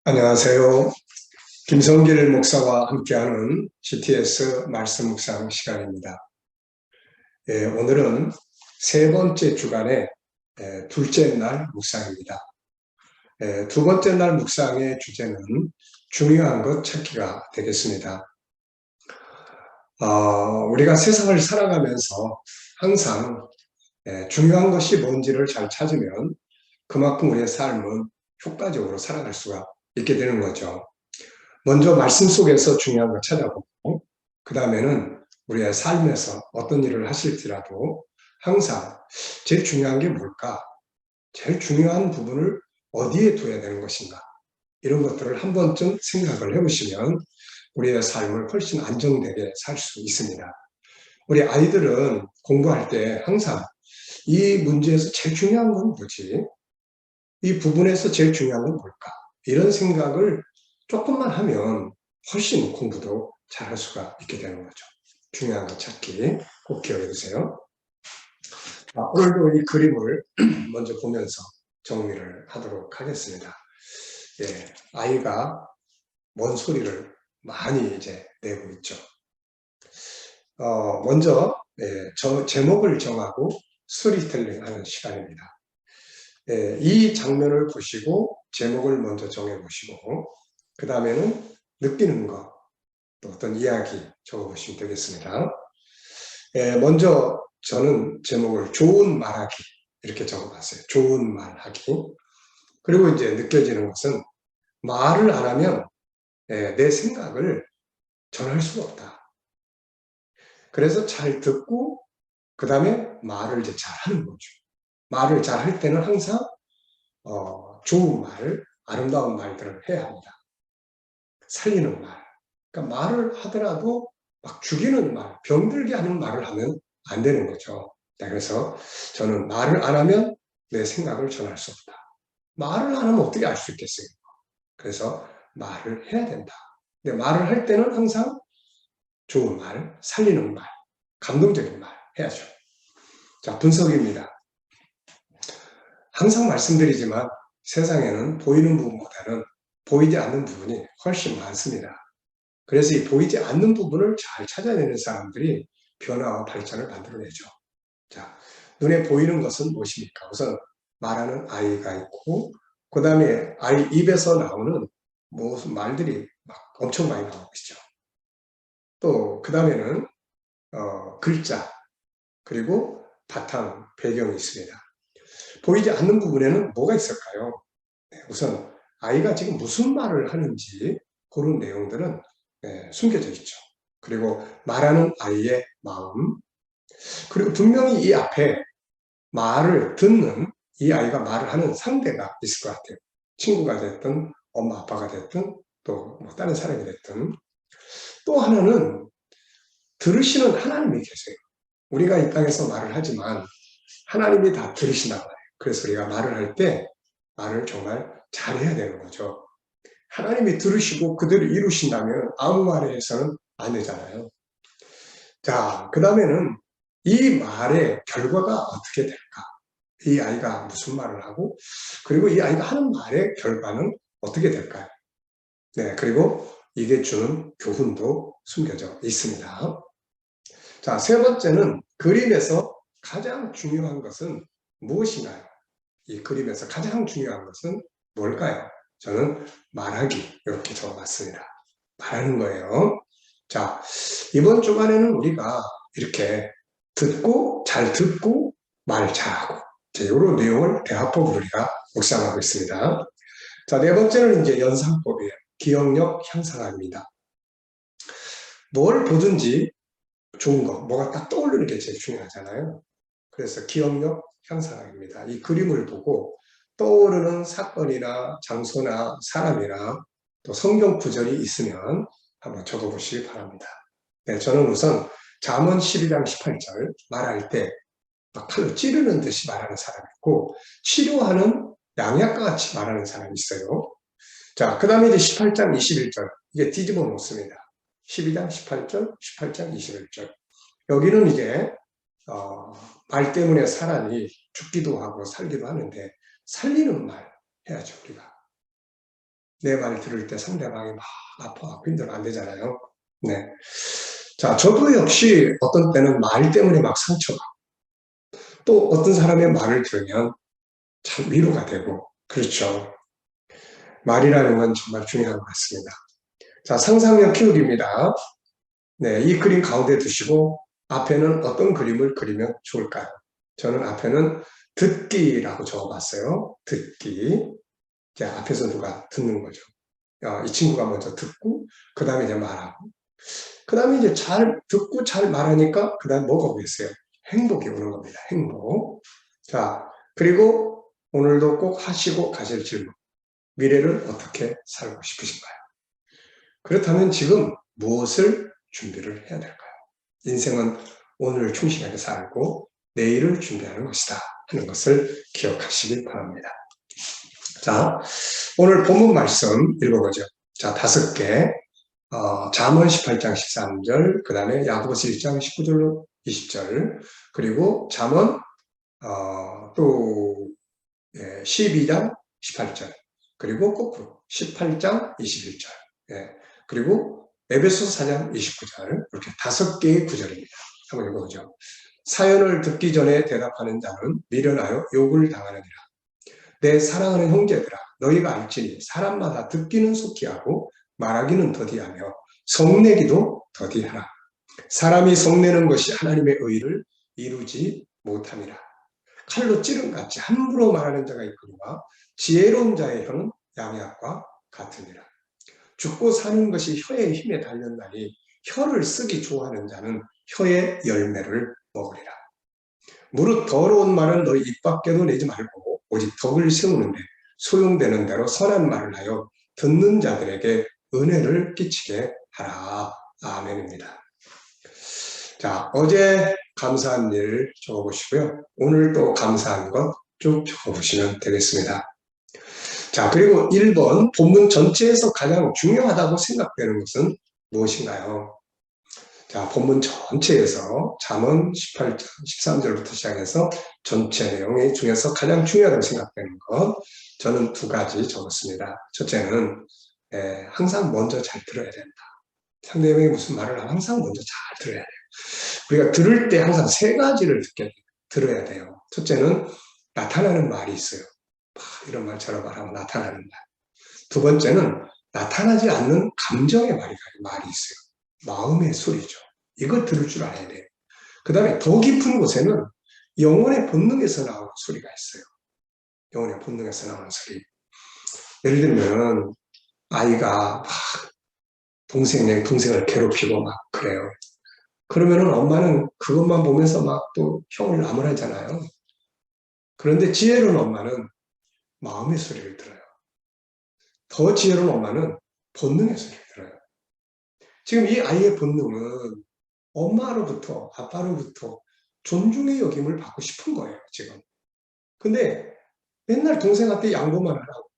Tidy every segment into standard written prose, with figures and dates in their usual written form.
안녕하세요. 김성길 목사와 함께하는 GTS 말씀 묵상 시간입니다. 오늘은 세 번째 주간의 둘째 날 묵상입니다. 두 번째 날 묵상의 주제는 중요한 것 찾기가 되겠습니다. 우리가 세상을 살아가면서 항상 중요한 것이 뭔지를 잘 찾으면 그만큼 우리의 삶은 효과적으로 살아갈 수가 있게 되는 거죠. 먼저 말씀 속에서 중요한 걸 찾아보고 그 다음에는 우리의 삶에서 어떤 일을 하실지라도 항상 제일 중요한 게 뭘까? 제일 중요한 부분을 어디에 둬야 되는 것인가? 이런 것들을 한 번쯤 생각을 해보시면 우리의 삶을 훨씬 안정되게 살 수 있습니다. 우리 아이들은 공부할 때 항상 이 문제에서 제일 중요한 건 뭐지? 이 부분에서 제일 중요한 건 뭘까? 이런 생각을 조금만 하면 훨씬 공부도 잘할 수가 있게 되는 거죠. 중요한 거 찾기 꼭 기억해 두세요. 오늘도 이 그림을 먼저 보면서 정리를 하도록 하겠습니다. 아이가 뭔 소리를 많이 이제 내고 있죠. 먼저 제목을 정하고 스토리텔링 하는 시간입니다. 이 장면을 보시고 제목을 먼저 정해보시고 그 다음에는 느끼는 것, 또 어떤 이야기 적어보시면 되겠습니다. 먼저 저는 제목을 좋은 말하기 이렇게 적어봤어요. 좋은 말하기. 그리고 이제 느껴지는 것은 말을 안 하면 내 생각을 전할 수가 없다. 그래서 잘 듣고 그 다음에 말을 이제 잘 하는 거죠. 말을 잘 할 때는 항상 좋은 말, 아름다운 말들을 해야 합니다. 살리는 말. 그러니까 말을 하더라도 막 죽이는 말, 병들게 하는 말을 하면 안 되는 거죠. 그래서 저는 말을 안 하면 내 생각을 전할 수 없다. 말을 안 하면 어떻게 알 수 있겠어요? 그래서 말을 해야 된다. 근데 말을 할 때는 항상 좋은 말, 살리는 말, 감동적인 말 해야죠. 자, 분석입니다. 항상 말씀드리지만 세상에는 보이는 부분보다는 보이지 않는 부분이 훨씬 많습니다. 그래서 이 보이지 않는 부분을 잘 찾아내는 사람들이 변화와 발전을 만들어내죠. 자, 눈에 보이는 것은 무엇입니까? 우선 말하는 아이가 있고, 그 다음에 아이 입에서 나오는 무슨 말들이 막 엄청 많이 나오고 있죠. 또, 그 다음에는, 글자, 그리고 바탕, 배경이 있습니다. 보이지 않는 부분에는 뭐가 있을까요? 우선 아이가 지금 무슨 말을 하는지 그런 내용들은 숨겨져 있죠. 그리고 말하는 아이의 마음, 그리고 분명히 이 앞에 말을 듣는 이 아이가 말을 하는 상대가 있을 것 같아요. 친구가 됐든 엄마 아빠가 됐든 또 뭐 다른 사람이 됐든. 또 하나는 들으시는 하나님이 계세요. 우리가 이 땅에서 말을 하지만 하나님이 다 들으신단 말이에요. 그래서 우리가 말을 할 때 말을 정말 잘해야 되는 거죠. 하나님이 들으시고 그대로 이루신다면 아무 말에 해서는 안 되잖아요. 자, 그 다음에는 이 말의 결과가 어떻게 될까? 이 아이가 무슨 말을 하고, 그리고 이 아이가 하는 말의 결과는 어떻게 될까요? 네, 그리고 이게 주는 교훈도 숨겨져 있습니다. 자, 세 번째는 그림에서 가장 중요한 것은 무엇인가요? 이 그림에서 가장 중요한 것은 뭘까요? 저는 말하기 이렇게 적어봤습니다. 말하는 거예요. 자, 이번 주간에는 우리가 이렇게 잘 듣고 말 잘하고 이런 내용을 대화법으로 우리가 묵상하고 있습니다. 자, 네 번째는 이제 연상법이에요. 기억력 향상합니다. 뭘 보든지 좋은 거, 뭐가 딱 떠오르는 게 제일 중요하잖아요. 그래서 기억력 향상입니다. 이 그림을 보고 떠오르는 사건이나 장소나 사람이나 또 성경 구절이 있으면 한번 적어보시기 바랍니다. 네, 저는 우선 잠언 12장 18절 말할 때 막 칼로 찌르는 듯이 말하는 사람이 있고 치료하는 양약과 같이 말하는 사람이 있어요. 자, 그 다음에 이제 18장 21절 이게 뒤집어 놓습니다. 12장 18절, 18장 21절 여기는 이제 말 때문에 사람이 죽기도 하고 살기도 하는데 살리는 말 해야죠 우리가. 내 말 들을 때 상대방이 막 아파하고 힘들어 안 되잖아요. 네. 자, 저도 역시 어떤 때는 말 때문에 막 상처가, 또 어떤 사람의 말을 들으면 참 위로가 되고, 그렇죠. 말이라는 건 정말 중요한 것 같습니다. 자, 상상력 키우기입니다. 네, 이 그림 가운데 두시고 앞에는 어떤 그림을 그리면 좋을까요? 저는 앞에는 듣기라고 적어봤어요. 듣기. 자, 앞에서 누가 듣는 거죠. 이 친구가 먼저 듣고, 그 다음에 이제 말하고, 그 다음에 이제 잘 듣고 잘 말하니까, 그 다음에 뭐가 오겠어요? 행복이 오는 겁니다. 행복. 자, 그리고 오늘도 꼭 하시고 가실 질문. 미래를 어떻게 살고 싶으신가요? 그렇다면 지금 무엇을 준비를 해야 될까요? 인생은 오늘을 충실하게 살고 내일을 준비하는 것이다 하는 것을 기억하시기 바랍니다. 자, 오늘 본문 말씀 읽어보죠. 자, 5개. 잠언 18장 13절, 그 다음에 야고보서 1장 19절로 20절, 그리고 잠언 또 12장 18절, 그리고 거꾸로 18장 21절, 그리고 에베소서 4장 29절, 이렇게 5개의 구절입니다. 한번 읽어보죠. 사연을 듣기 전에 대답하는 자는 미련하여 욕을 당하느니라. 내 사랑하는 형제들아, 너희가 알지니 사람마다 듣기는 속히 하고 말하기는 더디하며 성내기도 더디하라. 사람이 성내는 것이 하나님의 의를 이루지 못함이라. 칼로 찌름같이 함부로 말하는 자가 있거니와 지혜로운 자의 혀는 양약과 같으니라. 죽고 사는 것이 혀의 힘에 달렸나니 혀를 쓰기 좋아하는 자는 혀의 열매를 먹으리라. 무릇 더러운 말은 너희 입 밖에도 내지 말고 오직 덕을 세우는데 소용되는 대로 선한 말을 하여 듣는 자들에게 은혜를 끼치게 하라. 아멘입니다. 자, 어제 감사한 일 적어보시고요. 오늘 또 감사한 것 쭉 적어보시면 되겠습니다. 자, 그리고 1번 본문 전체에서 가장 중요하다고 생각되는 것은 무엇인가요? 자, 본문 전체에서 잠언 18장 13절부터 시작해서 전체 내용이 중에서 가장 중요하다고 생각되는 것, 저는 2가지 적었습니다. 첫째는 항상 먼저 잘 들어야 된다. 상대방이 무슨 말을 하면 항상 먼저 잘 들어야 돼요. 우리가 들을 때 항상 3가지를 들어야 돼요. 첫째는 나타나는 말이 있어요. 이런 말처럼 말하면 나타나는 말. 2번째는 나타나지 않는 감정의 말이 있어요. 마음의 소리죠. 이걸 들을 줄 알아야 돼요. 그 다음에 더 깊은 곳에는 영혼의 본능에서 나오는 소리가 있어요. 영혼의 본능에서 나오는 소리. 예를 들면 아이가 막 동생을 괴롭히고 막 그래요. 그러면은 엄마는 그것만 보면서 막 또 형을 나무라잖아요. 그런데 지혜로운 엄마는 마음의 소리를 들어요. 더 지혜로운 엄마는 본능의 소리를 들어요. 지금 이 아이의 본능은 엄마로부터, 아빠로부터 존중의 여김을 받고 싶은 거예요, 지금. 근데 맨날 동생한테 양보만 하라고.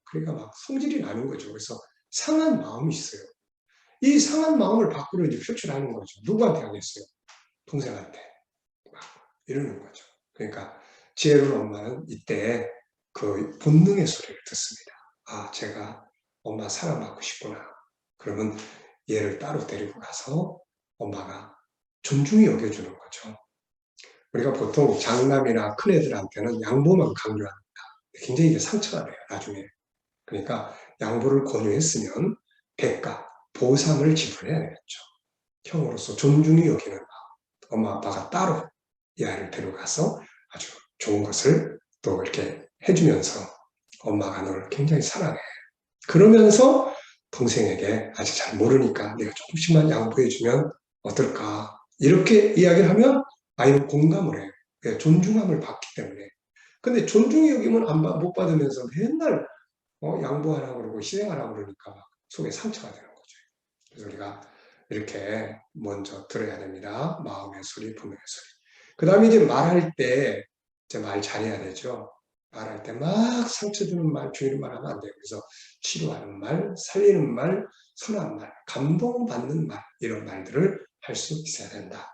그러니까 막 성질이 나는 거죠. 그래서 상한 마음이 있어요. 이 상한 마음을 밖으로 이제 표출하는 거죠. 누구한테 하겠어요? 동생한테. 막 이러는 거죠. 그러니까 지혜로운 엄마는 이때 그 본능의 소리를 듣습니다. 아, 제가 엄마 사랑받고 싶구나. 그러면 얘를 따로 데리고 가서 엄마가 존중히 여겨주는 거죠. 우리가 보통 장남이나 큰애들한테는 양보만 강조합니다. 굉장히 이게 상처가 돼요, 나중에. 그러니까 양보를 권유했으면 대가, 보상을 지불해야 되겠죠. 형으로서 존중히 여기는 마음. 엄마, 아빠가 따로 이 아이를 데려가서 아주 좋은 것을 또 이렇게 해주면서 엄마가 너를 굉장히 사랑해. 그러면서 동생에게 아직 잘 모르니까 내가 조금씩만 양보해주면 어떨까. 이렇게 이야기를 하면 아이는 공감을 해요. 존중함을 받기 때문에. 근데 존중의 여김은 못 받으면서 맨날 양보하라고 그러고 희생하라고 그러니까 속에 상처가 되는 거죠. 그래서 우리가 이렇게 먼저 들어야 됩니다. 마음의 소리, 분명의 소리. 그 다음에 이제 말할 때 이제 말 잘해야 되죠. 말할 때 막 상처 주는 말, 주의를 말하면 안 돼요. 그래서 치료하는 말, 살리는 말, 선한 말, 감동받는 말, 이런 말들을 할 수 있어야 된다.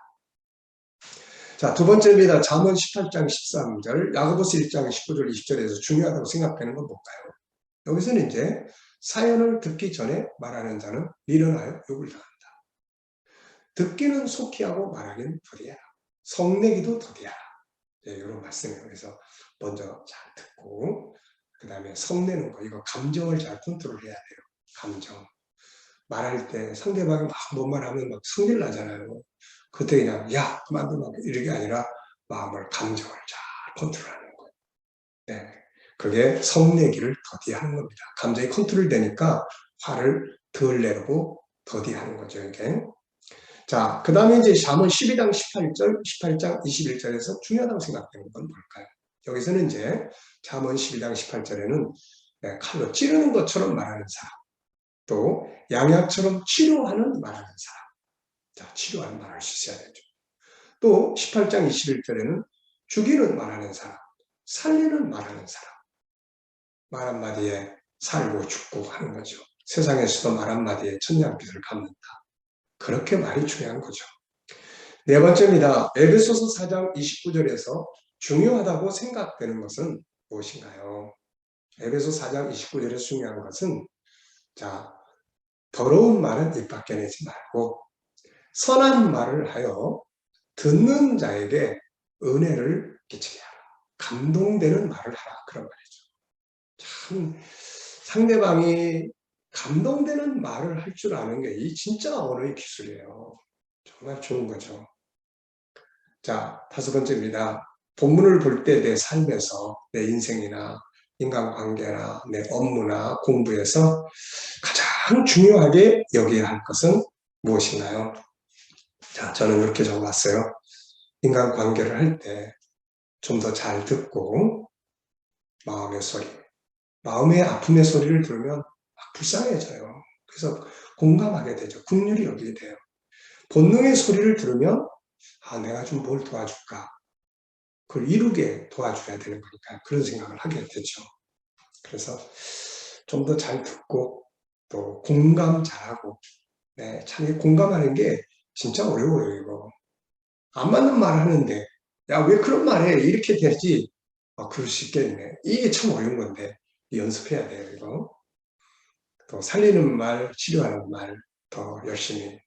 자, 2번째입니다. 잠언 18장 13절, 야고보서 1장 19절, 20절에서 중요하다고 생각되는 건 뭘까요? 여기서는 이제 사연을 듣기 전에 말하는 자는 미련하여 욕을 당한다. 듣기는 속히 하고 말하기는 더디하라. 성내기도 더디하라. 네, 이런 말씀이에요. 그래서 먼저 잘 듣고 그 다음에 성내는 거, 이거 감정을 잘 컨트롤해야 돼요. 감정. 말할 때 상대방이 막 뭔 말하면 막 성질 나잖아요. 그때 그냥 야 그만둬 막 이런 게 아니라 마음을 감정을 잘 컨트롤하는 거예요. 네, 그게 성내기를 더디하는 겁니다. 감정이 컨트롤되니까 화를 덜 내고 더디하는 거죠. 이게. 자, 그 다음에 이제 잠언 12장 18장 21절에서 중요하다고 생각되는 건 뭘까요? 여기서는 이제 잠언 12장 18절에는 칼로 찌르는 것처럼 말하는 사람, 또 양약처럼 치료하는 말하는 사람. 자, 치료하는 말할 수 있어야 되죠. 또 18장 21절에는 죽이는 말하는 사람, 살리는 말하는 사람. 말 한마디에 살고 죽고 하는 거죠. 세상에서도 말 한마디에 천냥빚을 갚는다. 그렇게 말이 중요한 거죠. 네 번째입니다. 에베소서 4장 29절에서 중요하다고 생각되는 것은 무엇인가요? 에베소 4장 29절에서 중요한 것은 자, 더러운 말은 입 밖에 내지 말고 선한 말을 하여 듣는 자에게 은혜를 끼치게 하라. 감동되는 말을 하라. 그런 말이죠. 참 상대방이 감동되는 말을 할 줄 아는 게 이 진짜 언어의 기술이에요. 정말 좋은 거죠. 자, 다섯 번째입니다. 본문을 볼 때 내 삶에서 내 인생이나 인간관계나 내 업무나 공부에서 가장 중요하게 여겨야 할 것은 무엇인가요? 자, 저는 이렇게 적어봤어요. 인간관계를 할 때 좀 더 잘 듣고 마음의 소리, 마음의 아픔의 소리를 들으면 막 불쌍해져요. 그래서 공감하게 되죠. 긍휼히 여기게 돼요. 본능의 소리를 들으면 아, 내가 좀 뭘 도와줄까? 그걸 이루게 도와줘야 되는 거니까 그런 생각을 하게 되죠. 그래서 좀 더 잘 듣고 또 공감 잘하고 네, 참 공감하는 게 진짜 어려워요. 이거 안 맞는 말을 하는데 야, 왜 그런 말 해? 이렇게 되지. 그럴 수 있겠네. 이게 참 어려운 건데 연습해야 돼요. 이거 또 살리는 말, 치료하는 말 더 열심히.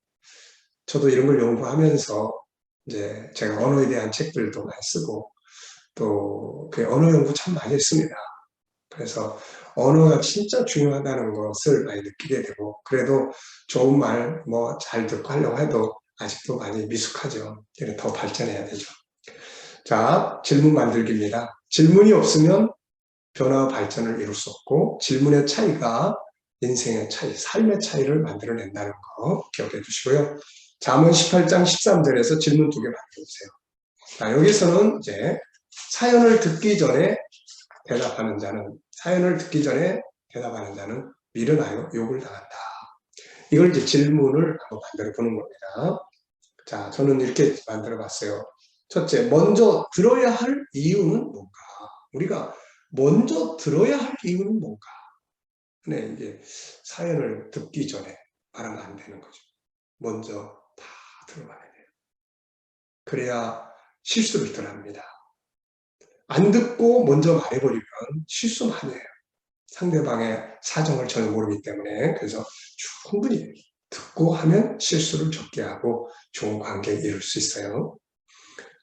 저도 이런 걸 연구하면서 이제 제가 언어에 대한 책들도 많이 쓰고 또 그 언어 연구 참 많이 했습니다. 그래서 언어가 진짜 중요하다는 것을 많이 느끼게 되고 그래도 좋은 말 뭐 잘 듣고 하려고 해도 아직도 많이 미숙하죠. 더 발전해야 되죠. 자, 질문 만들기입니다. 질문이 없으면 변화와 발전을 이룰 수 없고 질문의 차이가 인생의 차이, 삶의 차이를 만들어낸다는 거 기억해 주시고요. 잠언 18장 13절에서 질문 두 개 만들어주세요. 자, 여기서는 이제 사연을 듣기 전에 대답하는 자는 미련하여 욕을 당한다. 이걸 이제 질문을 한번 만들어 보는 겁니다. 자, 저는 이렇게 만들어 봤어요. 첫째, 먼저 들어야 할 이유는 뭔가? 우리가 먼저 들어야 할 이유는 뭔가? 근데 이게 사연을 듣기 전에 말하면 안 되는 거죠. 먼저 다 들어봐야 돼요. 그래야 실수를 덜 합니다. 안 듣고 먼저 말해버리면 실수 많이 해요. 상대방의 사정을 전혀 모르기 때문에. 그래서 충분히 듣고 하면 실수를 적게 하고 좋은 관계를 이룰 수 있어요.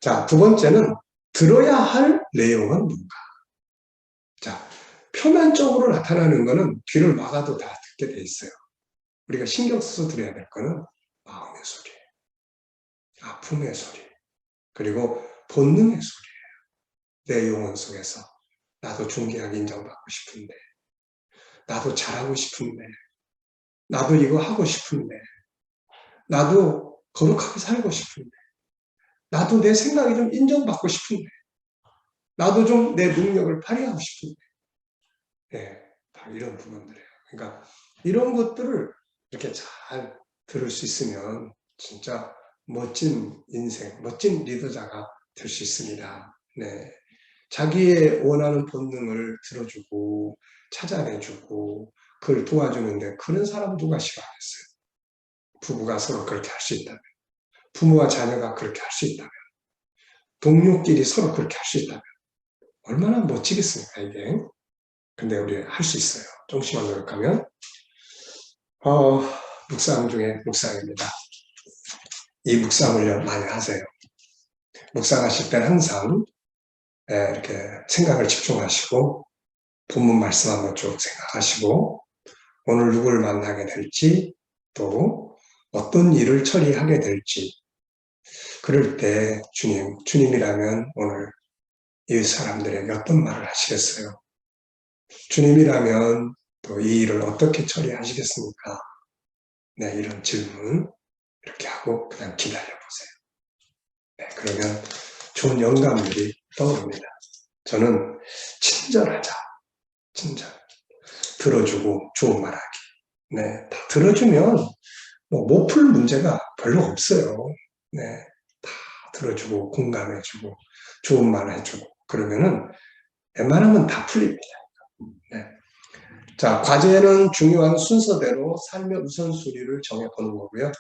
자, 두 번째는 들어야 할 내용은 뭔가? 자, 표면적으로 나타나는 거는 귀를 막아도 다 듣게 돼 있어요. 우리가 신경 써서 들어야 될 거는 마음의 소리, 아픔의 소리, 그리고 본능의 소리예요. 내 영혼 속에서 나도 존귀하게 인정받고 싶은데, 나도 잘하고 싶은데, 나도 이거 하고 싶은데, 나도 거룩하게 살고 싶은데, 나도 내 생각이 좀 인정받고 싶은데, 나도 좀 내 능력을 발휘하고 싶은데, 네, 다 이런 부분들이에요. 그러니까 이런 것들을 이렇게 잘 들을 수 있으면 진짜 멋진 인생, 멋진 리더자가 될 수 있습니다. 네. 자기의 원하는 본능을 들어주고 찾아내주고 그걸 도와주는데 그런 사람 누가 싫어하겠어요? 부부가 서로 그렇게 할 수 있다면, 부모와 자녀가 그렇게 할 수 있다면, 동료끼리 서로 그렇게 할 수 있다면 얼마나 멋지겠습니까, 이게? 근데 우리 할 수 있어요. 조금씩만 노력하면. 묵상 중에 묵상입니다. 이 묵상을 많이 하세요. 묵상하실 때는 항상 이렇게 생각을 집중하시고 본문 말씀 한번 쭉 생각하시고 오늘 누구를 만나게 될지 또 어떤 일을 처리하게 될지 그럴 때 주님이라면 오늘 이 사람들에게 어떤 말을 하시겠어요? 주님이라면 또 이 일을 어떻게 처리하시겠습니까? 네, 이런 질문 이렇게 하고 그냥 기다려보세요. 네, 그러면 좋은 영감들이 떠오릅니다. 저는 친절하자. 친절. 들어주고 좋은 말하기. 네, 다 들어주면 못 풀 문제가 별로 없어요. 네, 다 들어주고 공감해주고 좋은 말 해주고 그러면은 웬만하면 다 풀립니다. 네. 자, 과제는 중요한 순서대로 삶의 우선순위를 정해보는 거고요.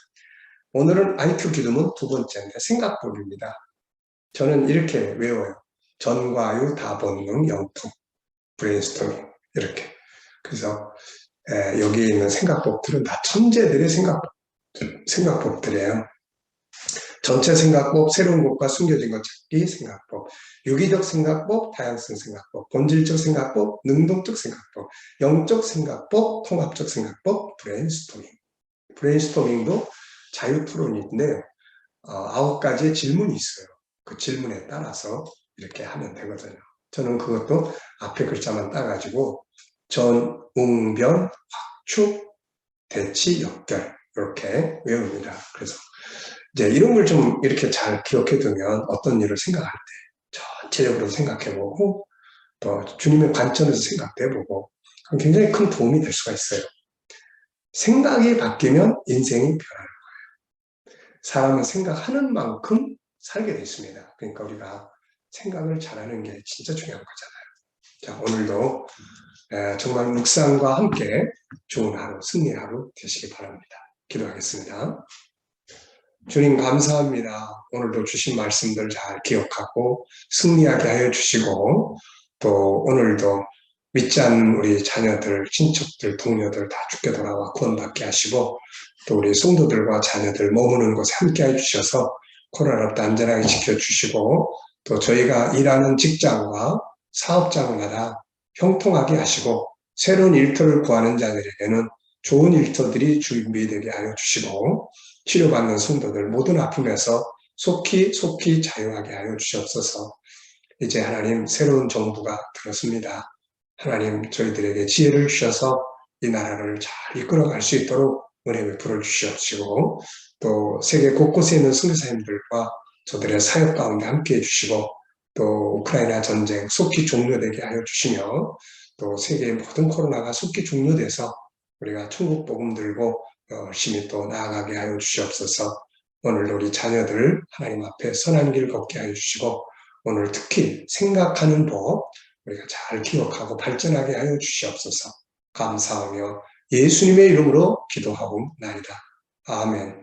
오늘은 IQ 기둥은 두 번째인데 생각법입니다. 저는 이렇게 외워요. 전과유 다본능 영통 브레인스토밍 이렇게. 그래서 여기에 있는 생각법들은 다 천재들의 생각법들이에요. 전체 생각법, 새로운 것과 숨겨진 것 찾기 생각법, 유기적 생각법, 다양성 생각법, 본질적 생각법, 능동적 생각법, 영적 생각법, 통합적 생각법, 브레인스토밍. 브레인스토밍도 자유토론인데요. 9가지의 질문이 있어요. 그 질문에 따라서 이렇게 하면 되거든요. 저는 그것도 앞에 글자만 따가지고 전, 웅, 변, 확축, 대치, 역결 이렇게 외웁니다. 그래서 이제 이런 걸 좀 이렇게 잘 기억해 두면 어떤 일을 생각할 때 전체적으로 생각해보고 또 주님의 관점에서 생각도 해보고 굉장히 큰 도움이 될 수가 있어요. 생각이 바뀌면 인생이 변하는 거예요. 사람은 생각하는 만큼 살게 돼 있습니다. 그러니까 우리가 생각을 잘하는 게 진짜 중요한 거잖아요. 자, 오늘도 정말 묵상과 함께 좋은 하루, 승리의 하루 되시기 바랍니다. 기도하겠습니다. 주님 감사합니다. 오늘도 주신 말씀들 잘 기억하고 승리하게 하여 주시고 또 오늘도 믿지 않는 우리 자녀들, 친척들, 동료들 다 죽게 돌아와 구원받게 하시고 또 우리 성도들과 자녀들 머무는 곳에 함께 해주셔서 코로나로부터 안전하게 지켜주시고 또 저희가 일하는 직장과 사업장마다 형통하게 하시고 새로운 일터를 구하는 자들에게는 좋은 일터들이 준비되게 하여 주시고 치료받는 성도들 모든 아픔에서 속히 자유하게 하여 주시옵소서. 이제 하나님 새로운 정부가 들었습니다. 하나님 저희들에게 지혜를 주셔서 이 나라를 잘 이끌어갈 수 있도록 은혜 베풀어 주시옵시고 또 세계 곳곳에 있는 선교사님들과 저들의 사역 가운데 함께해 주시고 또 우크라이나 전쟁 속히 종료되게 하여 주시며 또 세계의 모든 코로나가 속히 종료돼서 우리가 천국 복음 들고 열심히 또 나아가게 하여 주시옵소서. 오늘도 우리 자녀들 하나님 앞에 선한 길 걷게 하여 주시고 오늘 특히 생각하는 법 우리가 잘 기억하고 발전하게 하여 주시옵소서. 감사하며 예수님의 이름으로 기도하옵나이다. 아멘.